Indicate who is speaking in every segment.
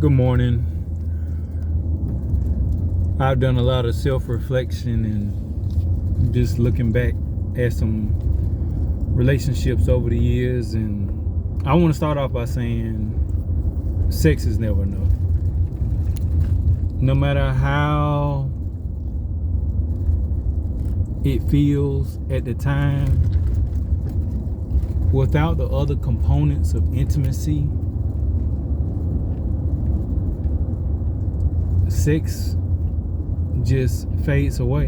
Speaker 1: Good morning. I've done a lot of self-reflection and just looking back at some relationships over the years, and I want to start off by saying sex is never enough. No matter how it feels at the time, without the other components of intimacy, sex just fades away.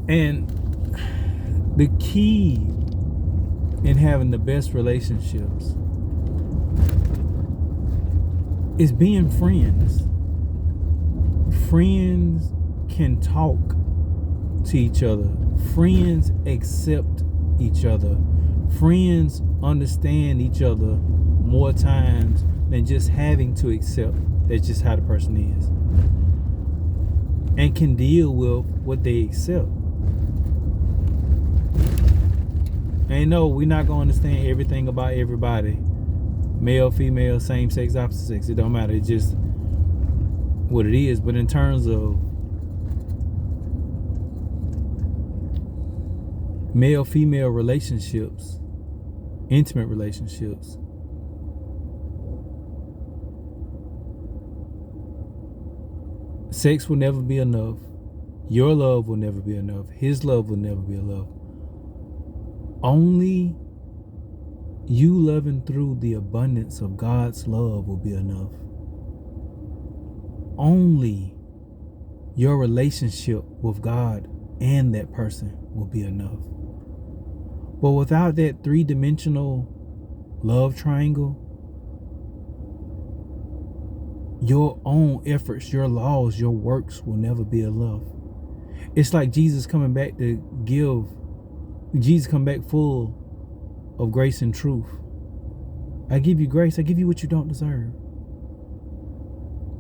Speaker 1: And the key in having the best relationships is being friends. Friends can talk to each other. Friends accept each other. Friends understand each other more times than just having to accept that's just how the person is, and can deal with what they accept. And no, we're not going to understand everything about everybody. Male, female, same sex, opposite sex. It don't matter. It's just what it is. But in terms of male-female relationships, intimate relationships, sex will never be enough. Your love will never be enough. His love will never be enough. Only you loving through the abundance of God's love will be enough. Only your relationship with God and that person will be enough. But without that three-dimensional love triangle, your own efforts, your laws, your works will never be enough. It's like Jesus coming back full of grace and truth. I give you grace. I give you what you don't deserve.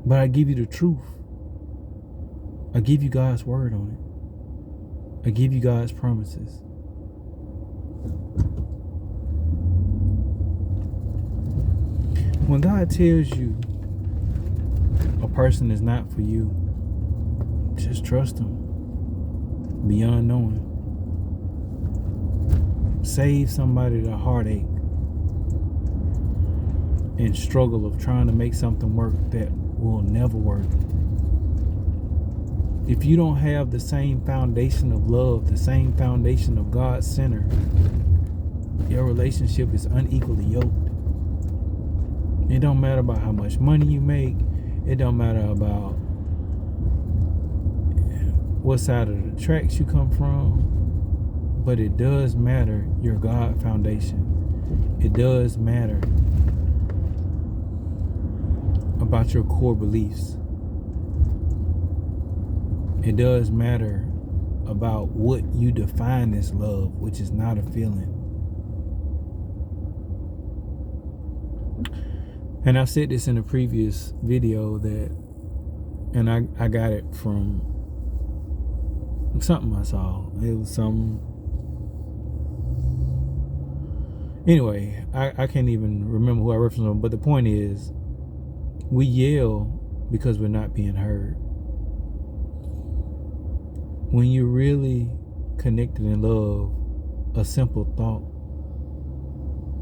Speaker 1: But I give you the truth. I give you God's word on it. I give you God's promises. When God tells you a person is not for you, just trust him beyond knowing. Save somebody the heartache and struggle of trying to make something work that will never work. If you don't have the same foundation of love, the same foundation of God's center, your relationship is unequally yoked. It don't matter about how much money you make. It don't matter about what side of the tracks you come from. But it does matter your God foundation. It does matter about your core beliefs. It does matter about what you define as love, which is not a feeling. And I said this in a previous video and I got it from something I saw. It was something. Anyway, I can't even remember who I referenced on, but the point is, we yell because we're not being heard. When you're really connected in love, a simple thought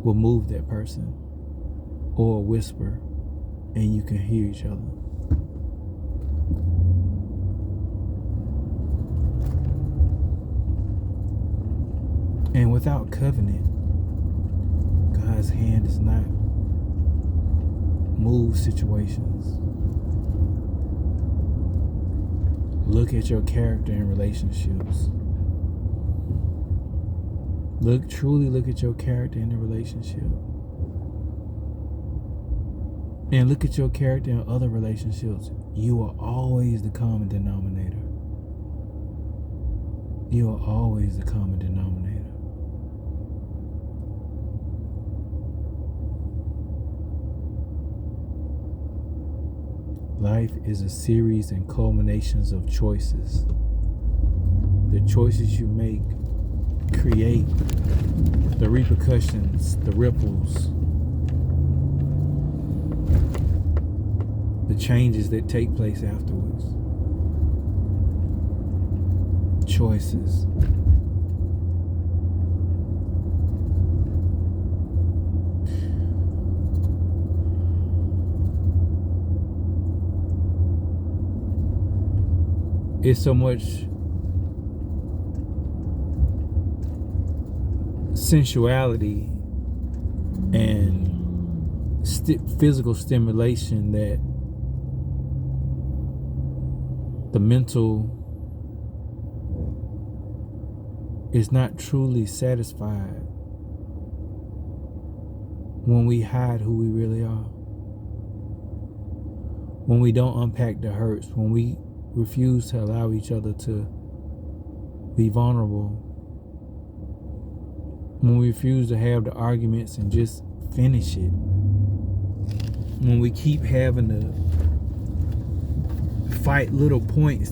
Speaker 1: will move that person, or a whisper, and you can hear each other. And without covenant, God's hand does not move situations. Look at your character in relationships. Truly look at your character in a relationship. And look at your character in other relationships. You are always the common denominator. You are always the common denominator. Life is a series and culminations of choices. The choices you make create the repercussions, the ripples the changes that take place afterwards. Choices. It's so much sensuality and physical stimulation that the mental is not truly satisfied when we hide who we really are, when we don't unpack the hurts, when we refuse to allow each other to be vulnerable, when we refuse to have the arguments and just finish it, when we keep having to fight little points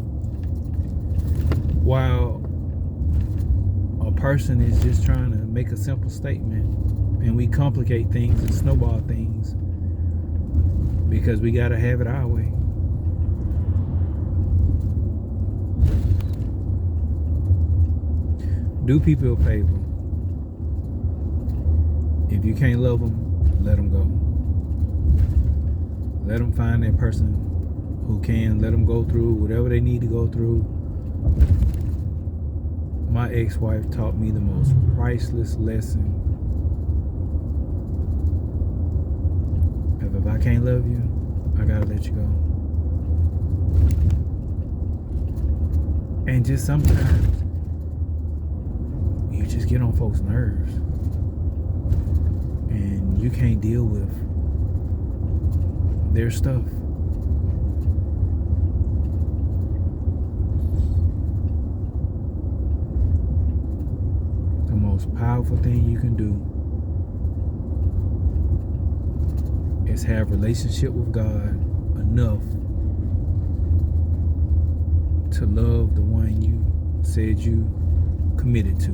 Speaker 1: while a person is just trying to make a simple statement, and we complicate things and snowball things because we got to have it our way. Do people a favor. If you can't love them, let them go. Let them find that person who can. Let them go through whatever they need to go through. My ex-wife taught me the most priceless lesson. If I can't love you, I gotta let you go. And just sometimes you just get on folks' nerves and you can't deal with their stuff. The most powerful thing you can do is have a relationship with God enough to love the one you said you committed to.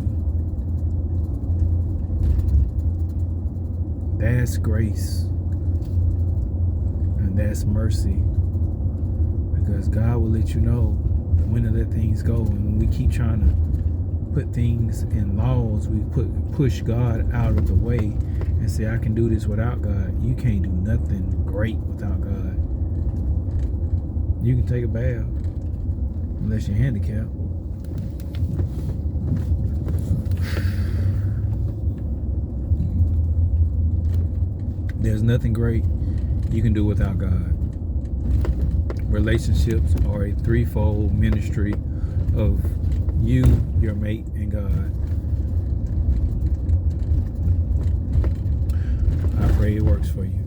Speaker 1: That's grace. And that's mercy. Because God will let you know when to let things go. And when we keep trying to put things in laws, we push God out of the way and say, I can do this without God. You can't do nothing great without God. You can take a bath unless you're handicapped. There's nothing great you can do without God. Relationships are a threefold ministry of you, your mate, and God. I pray it works for you.